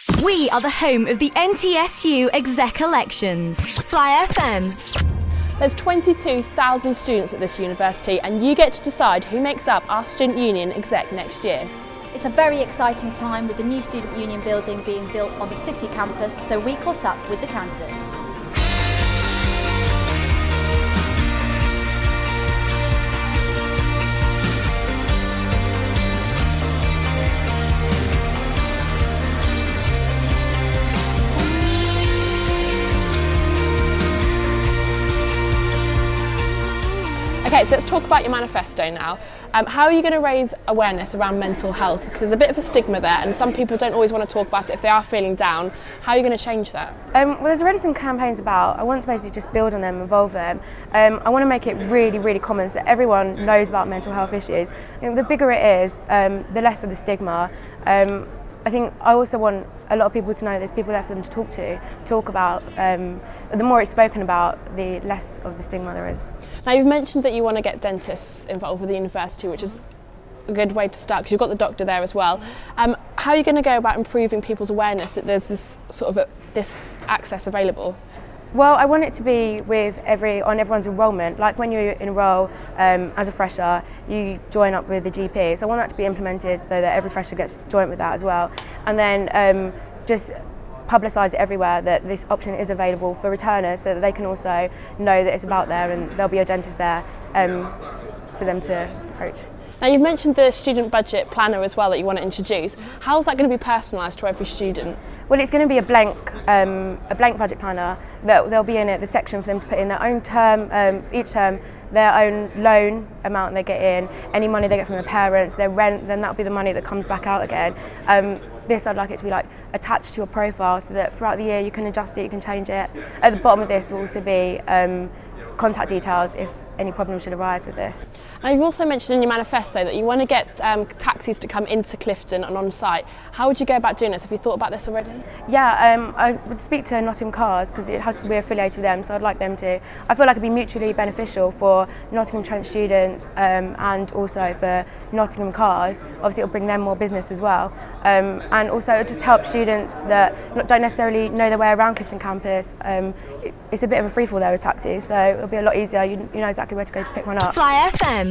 We are the home of the NTSU Exec Elections. Fly FM. There's 22,000 students at this university and you get to decide who makes up our student union exec next year. It's a very exciting time with the new student union building being built on the city campus, so we caught up with the candidates. Okay, so let's talk about your manifesto now. How are you going to raise awareness around mental health? Because there's a bit of a stigma there and some people don't always want to talk about it if they are feeling down. How are you going to change that? Well, there's already some campaigns about. I want to basically just build on them, involve them. I want to make it really, really common so that everyone knows about mental health issues. I think the bigger it is, the less of the stigma. I think I also want a lot of people to know there's people there for them to talk about. The more it's spoken about, the less of the stigma there is. Now you've mentioned that you want to get dentists involved with the university, which is a good way to start because you've got the doctor there as well. How are you going to go about improving people's awareness that there's this sort of this access available? Well, I want it to be on everyone's enrolment. Like when you enrol as a fresher, you join up with the GP. So I want that to be implemented so that every fresher gets joined with that as well. And then just publicise it everywhere that this option is available for returners so that they can also know that it's about there and there'll be a dentist there for them to approach. Now you've mentioned the student budget planner as well that you want to introduce. How is that going to be personalised to every student? Well, it's going to be a blank budget planner. There'll be in it the section for them to put in their own term, each term, their own loan amount they get in, any money they get from their parents, their rent, then that'll be the money that comes back out again. This I'd like it to be like attached to your profile so that throughout the year you can adjust it, you can change it. At the bottom of this will also be contact details if any problems should arise with this. Now you've also mentioned in your manifesto that you want to get taxis to come into Clifton and on site. How would you go about doing this? Have you thought about this already? Yeah, I would speak to Nottingham Cars because we're affiliated with them, so I'd like them to. I feel like it'd be mutually beneficial for Nottingham Trent students and also for Nottingham Cars. Obviously it'll bring them more business as well. And also it'll just help students that don't necessarily know their way around Clifton campus. It's a bit of a free-fall there with taxis, so it'll be a lot easier. You know exactly where to go to pick one up. Fly FM.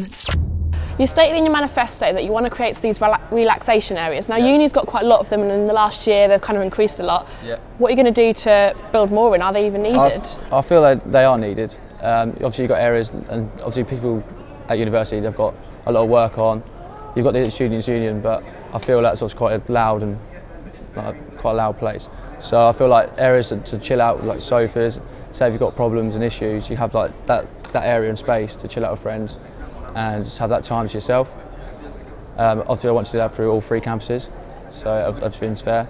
You stated in your manifesto that you want to create these relaxation areas. Now uni's got quite a lot of them and in the last year they've kind of increased a lot. Yeah. What are you going to do to build more in? Are they even needed? I feel like they are needed. Obviously you've got areas and obviously people at university they've got a lot of work on. You've got the students' union but I feel that's also quite a loud and quite a loud place. So I feel like areas to chill out like sofas, say if you've got problems and issues, you have like that area and space to chill out with friends and just have that time to yourself. Obviously I want to do that through all three campuses, so everything's fair,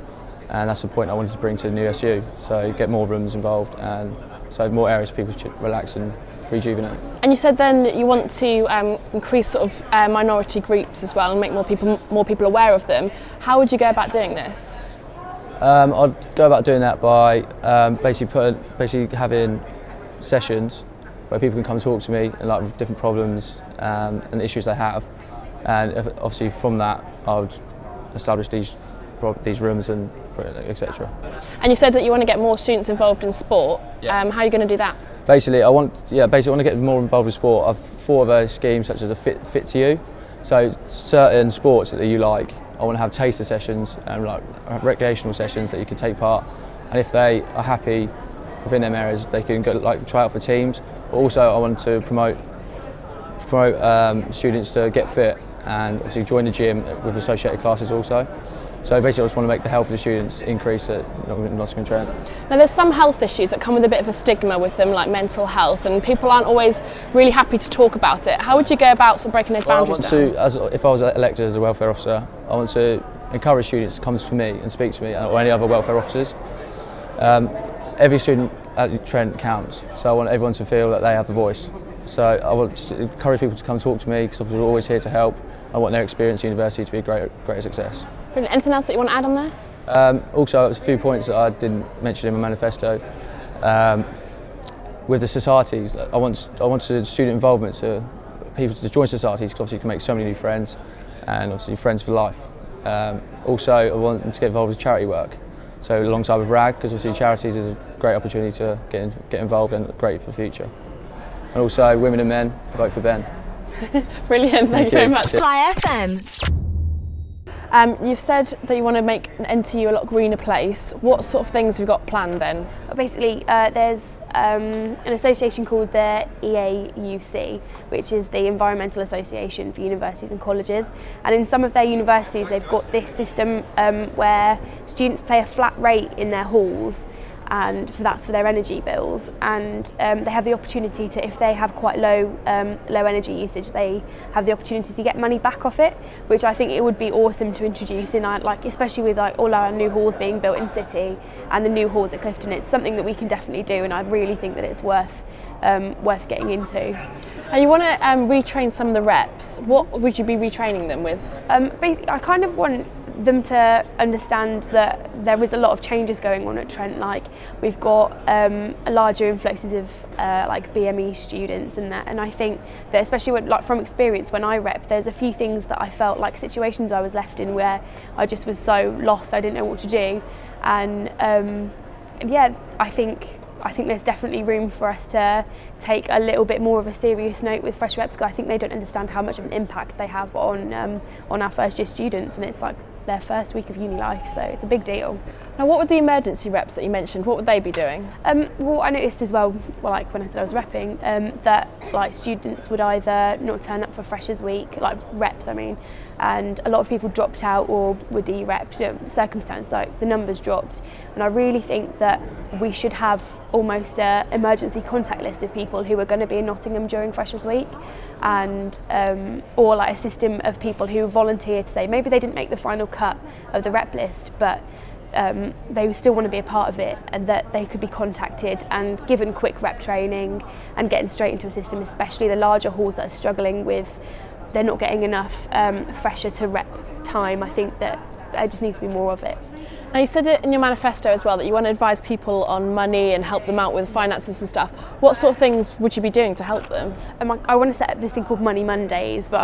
and that's the point I wanted to bring to the new SU, so get more rooms involved and so more areas for people to relax and rejuvenate. And you said then that you want to increase sort of minority groups as well and make more people aware of them. How would you go about doing this? I'd go about doing that by basically having sessions where people can come talk to me and like with different problems and issues they have, and obviously from that I would establish these rooms and etc. And you said that you want to get more students involved in sport. Yeah. How are you going to do that? Basically, I want to get more involved with sport. I've thought of a scheme such as a fit to you. So certain sports that you like, I want to have taster sessions and like recreational sessions that you can take part. And if they are happy within them areas, they can go like try out for teams. But also, I want to promote students to get fit and obviously join the gym with associated classes also. So basically, I just want to make the health of the students increase at Nottingham Trent. Now, there's some health issues that come with a bit of a stigma with them, like mental health, and people aren't always really happy to talk about it. How would you go about sort of breaking those boundaries down? If I was elected as a welfare officer, I want to encourage students to come to me and speak to me or any other welfare officers. Every student at Trent counts, so I want everyone to feel that they have a voice. So I want to encourage people to come talk to me because we're always here to help. I want their experience at university to be a great success. Brilliant. Anything else that you want to add on there? Also, there's a few points that I didn't mention in my manifesto. With the societies, I want student involvement, so people to join societies because obviously you can make so many new friends and obviously friends for life. Also, I want them to get involved with charity work. So alongside with RAG, because obviously charities is a great opportunity to get involved and great for the future. And also women and men, vote for Ben. Brilliant, thank you very much. Fly FM. You've said that you want to make an NTU a lot greener place. What sort of things have you got planned then? Basically, there's an association called the EAUC, which is the Environmental Association for Universities and Colleges. And in some of their universities, they've got this system where students pay a flat rate in their halls, and that's for their energy bills, and they have the opportunity to, if they have quite low energy usage, they have the opportunity to get money back off it, which I think it would be awesome to introduce in especially with all our new halls being built in City and the new halls at Clifton. It's something that we can definitely do, and I really think that it's worth getting into. And you want to retrain some of the reps. What would you be retraining them with? Basically, I kind of want them to understand that there is a lot of changes going on at Trent. Like, we've got a larger influxes of BME students and that, and I think that especially when, from experience when I rep, there's a few things that I felt like situations I was left in where I just was so lost, I didn't know what to do, and yeah, I think there's definitely room for us to take a little bit more of a serious note with fresh reps, because I think they don't understand how much of an impact they have on our first year students, and it's like their first week of uni life, so it's a big deal. Now, what would the emergency reps that you mentioned, what would they be doing? Well, I noticed as well, like when I said I was repping, that students would either not turn up for Freshers Week, reps I mean, and a lot of people dropped out or were de-repped, circumstance the numbers dropped, and I really think that we should have almost an emergency contact list of people who are going to be in Nottingham during Freshers Week, and or a system of people who volunteer to say maybe they didn't make the final cut of the rep list, but they still want to be a part of it, and that they could be contacted and given quick rep training and getting straight into a system, especially the larger halls that are struggling with, they're not getting enough fresher to rep time. I think that there just needs to be more of it. Now, you said it in your manifesto as well that you want to advise people on money and help them out with finances and stuff. What sort of things would you be doing to help them? I want to set up this thing called Money Mondays, but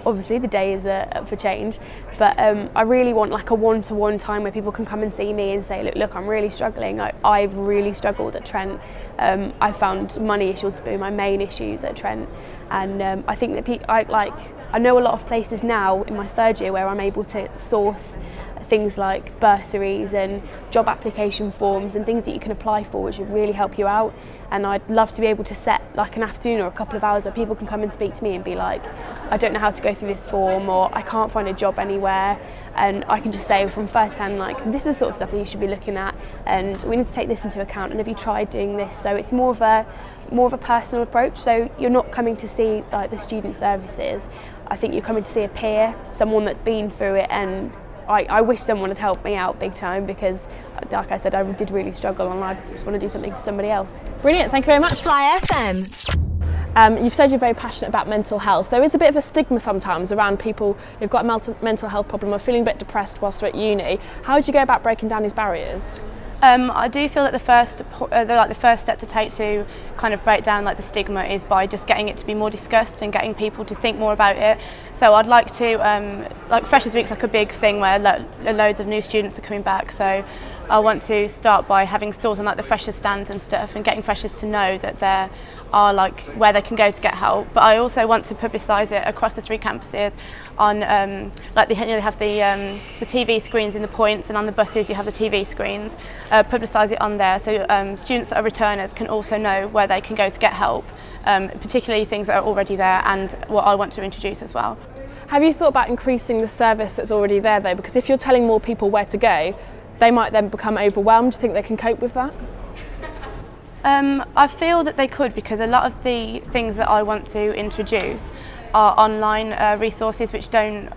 obviously the day is up for change. But I really want a one-to-one time where people can come and see me and say, look, I'm really struggling. I've really struggled at Trent. I found money issues to be my main issues at Trent, and I think that I know a lot of places now in my third year where I'm able to source things like bursaries and job application forms and things that you can apply for, which would really help you out. And I'd love to be able to set an afternoon or a couple of hours where people can come and speak to me and be like, I don't know how to go through this form, or I can't find a job anywhere, and I can just say from first hand, this is the sort of stuff that you should be looking at, and we need to take this into account, and have you tried doing this? So it's more of a personal approach. So you're not coming to see the student services. I think you're coming to see a peer, someone that's been through it, and I wish someone had helped me out big time, because like I said, I did really struggle, and I just want to do something for somebody else. Brilliant, thank you very much. Fly FM. You've said you're very passionate about mental health. There is a bit of a stigma sometimes around people who've got a mental health problem or feeling a bit depressed whilst they're at uni. How would you go about breaking down these barriers? I do feel that the first step to take to kind of break down the stigma is by just getting it to be more discussed and getting people to think more about it. So I'd like to, Freshers Week's a big thing where loads of new students are coming back. So I want to start by having stalls on the freshers stands and stuff, and getting freshers to know that there are where they can go to get help. But I also want to publicise it across the 3 campuses. On they have the TV screens in the points, and on the buses you have the TV screens. Publicise it on there, so students that are returners can also know where they can go to get help, particularly things that are already there, and what I want to introduce as well. Have you thought about increasing the service that's already there though? Because if you're telling more people where to go, they might then become overwhelmed. Do you think they can cope with that? I feel that they could, because a lot of the things that I want to introduce are online resources which they're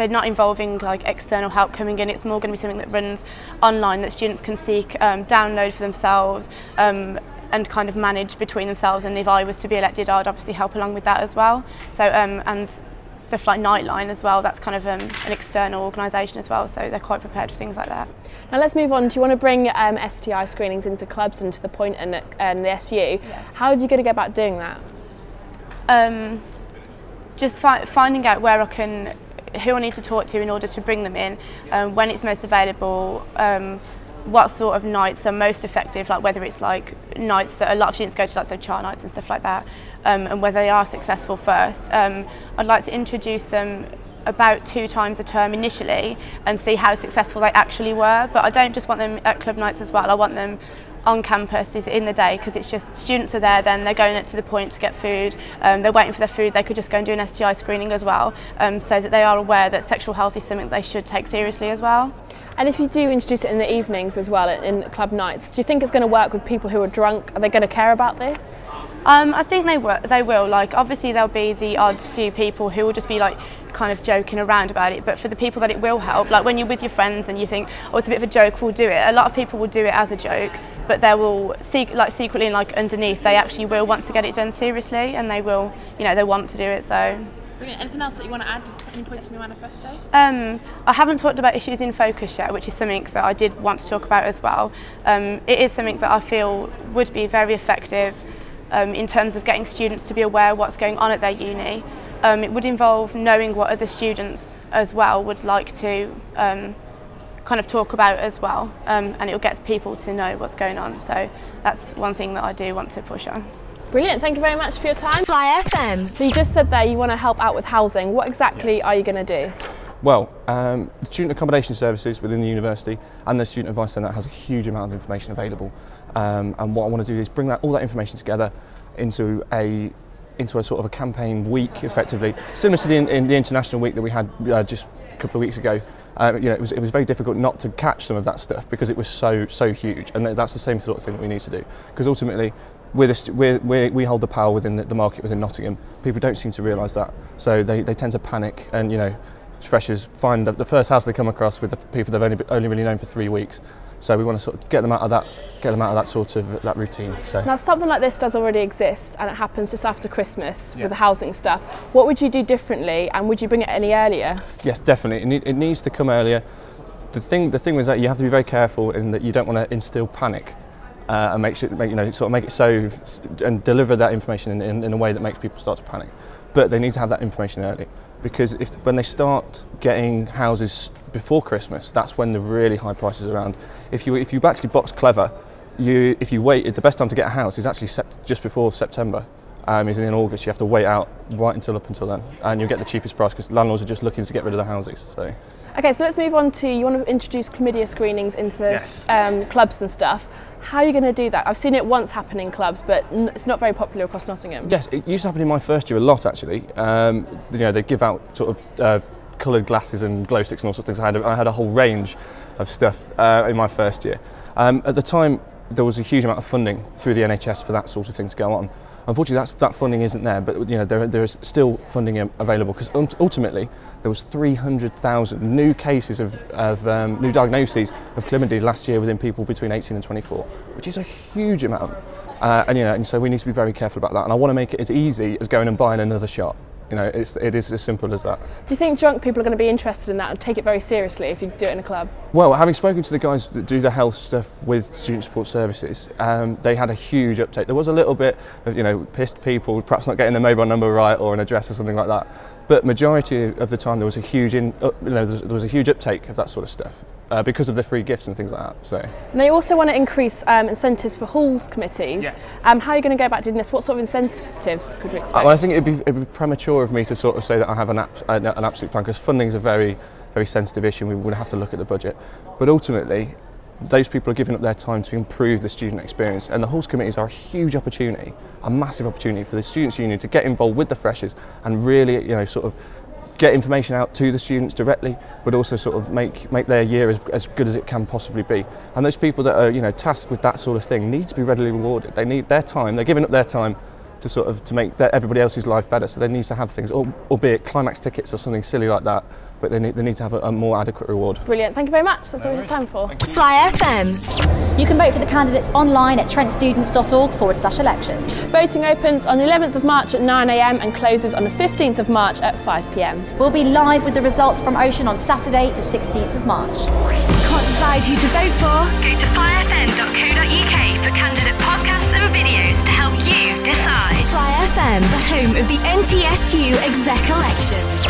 not involving external help coming in. It's more going to be something that runs online that students can seek, download for themselves, and kind of manage between themselves. And if I was to be elected, I'd obviously help along with that as well. So and stuff like Nightline as well, that's kind of an external organisation as well, so they're quite prepared for things like that. Now let's move on. Do you want to bring STI screenings into clubs and to the point and the SU? Yeah. How are you going to go about doing that? Just finding out who I need to talk to in order to bring them in, when it's most available, what sort of nights are most effective, like whether it's like nights that a lot of students go to, like so chart nights and stuff like that, and whether they are successful first. I'd like to introduce them about 2 times a term initially and see how successful they actually were, but I don't just want them at club nights as well. I want them on campus in the day, because it's just students are there, then they're going up to the point to get food, they're waiting for their food, they could just go and do an STI screening as well, so that they are aware that sexual health is something they should take seriously as well. And if you do introduce it in the evenings as well, in club nights, do you think it's going to work with people who are drunk? Are they going to care about this? I think they will. Like, obviously there'll be the odd few people who will just be like kind of joking around about it, but for the people that it will help, like when you're with your friends and you think, oh, it's a bit of a joke, we'll do it. A lot of people will do it as a joke, but they will secretly, like underneath, they actually will want to get it done seriously, and they will, they want to do it. So. Brilliant. Anything else that you want to add? Any points from your manifesto? I haven't talked about issues in focus yet, which is something that I did want to talk about as well. It is something that I feel would be very effective in terms of getting students to be aware of what's going on at their uni. It would involve knowing what other students as well would like to kind of talk about as well, and it will get people to know what's going on. So that's one thing that I do want to push on. Brilliant, thank you very much for your time. Fly FM. So you just said there you want to help out with housing. What exactly are you going to do? Well, the student accommodation services within the university and the student advice centre has a huge amount of information available, and what I want to do is bring all that information together into a sort of a campaign week, effectively, similar to the international week that we had just a couple of weeks ago. It was very difficult not to catch some of that stuff because it was so huge, and that's the same sort of thing that we need to do, because ultimately we hold the power within the market within Nottingham. People don't seem to realise that, so they tend to panic, and freshers find the first house they come across with the people they've only really known for 3 weeks. So we want to sort of get them out of that sort of that routine. So now, something like this does already exist, and it happens just after Christmas with the housing stuff. What would you do differently, and would you bring it any earlier? Yes, definitely. It needs to come earlier. The thing was that you have to be very careful in that you don't want to instill panic, and make it so, and deliver that information in a way that makes people start to panic. But they need to have that information early, because when they start getting houses before Christmas, that's when the really high prices are around. If you actually box clever, if you wait, the best time to get a house is actually just before September. Is in August. You have to wait out right up until then, and you'll get the cheapest price because landlords are just looking to get rid of the houses. So. Okay, so let's move on to, you want to introduce chlamydia screenings into the clubs and stuff. How are you going to do that? I've seen it once happen in clubs, but it's not very popular across Nottingham. Yes, it used to happen in my first year a lot, actually. They give out sort of coloured glasses and glow sticks and all sorts of things. I had a whole range of stuff in my first year. At the time, there was a huge amount of funding through the NHS for that sort of thing to go on. Unfortunately, that funding isn't there, but there is still funding available, because ultimately there was 300,000 new cases of new diagnoses of chlamydia last year within people between 18 and 24, which is a huge amount. And so we need to be very careful about that. And I want to make it as easy as going and buying another shot. It is as simple as that. Do you think drunk people are going to be interested in that and take it very seriously if you do it in a club? Well, having spoken to the guys that do the health stuff with student support services, they had a huge uptake. There was a little bit of pissed people, perhaps not getting their mobile number right or an address or something like that. But majority of the time there was a huge there was a huge uptake of that sort of stuff because of the free gifts and things like that. So. And they also want to increase incentives for halls committees. Yes. How are you going to go about doing this? What sort of incentives could we expect? Well, I think it'd be premature of me to sort of say that I have an absolute plan, because funding is a very sensitive issue. We would have to look at the budget, but ultimately, those people are giving up their time to improve the student experience, and the halls committees are a huge opportunity, a massive opportunity for the Students' Union to get involved with the freshers and really, sort of get information out to the students directly, but also sort of make their year as good as it can possibly be. And those people that are, tasked with that sort of thing need to be readily rewarded. They need their time. They're giving up their time to make everybody else's life better. So they need to have things, albeit climax tickets or something silly like that. But they need to have a more adequate reward. Brilliant, thank you very much. That's all we have time for. Fly FM. You can vote for the candidates online at trentstudents.org/elections. Voting opens on the 11th of March at 9 AM and closes on the 15th of March at 5 PM. We'll be live with the results from Ocean on Saturday, the 16th of March. Can't decide who to vote for? Go to flyfm.co.uk for candidate podcasts and videos to help you decide. Fly FM, the home of the NTSU Exec Elections.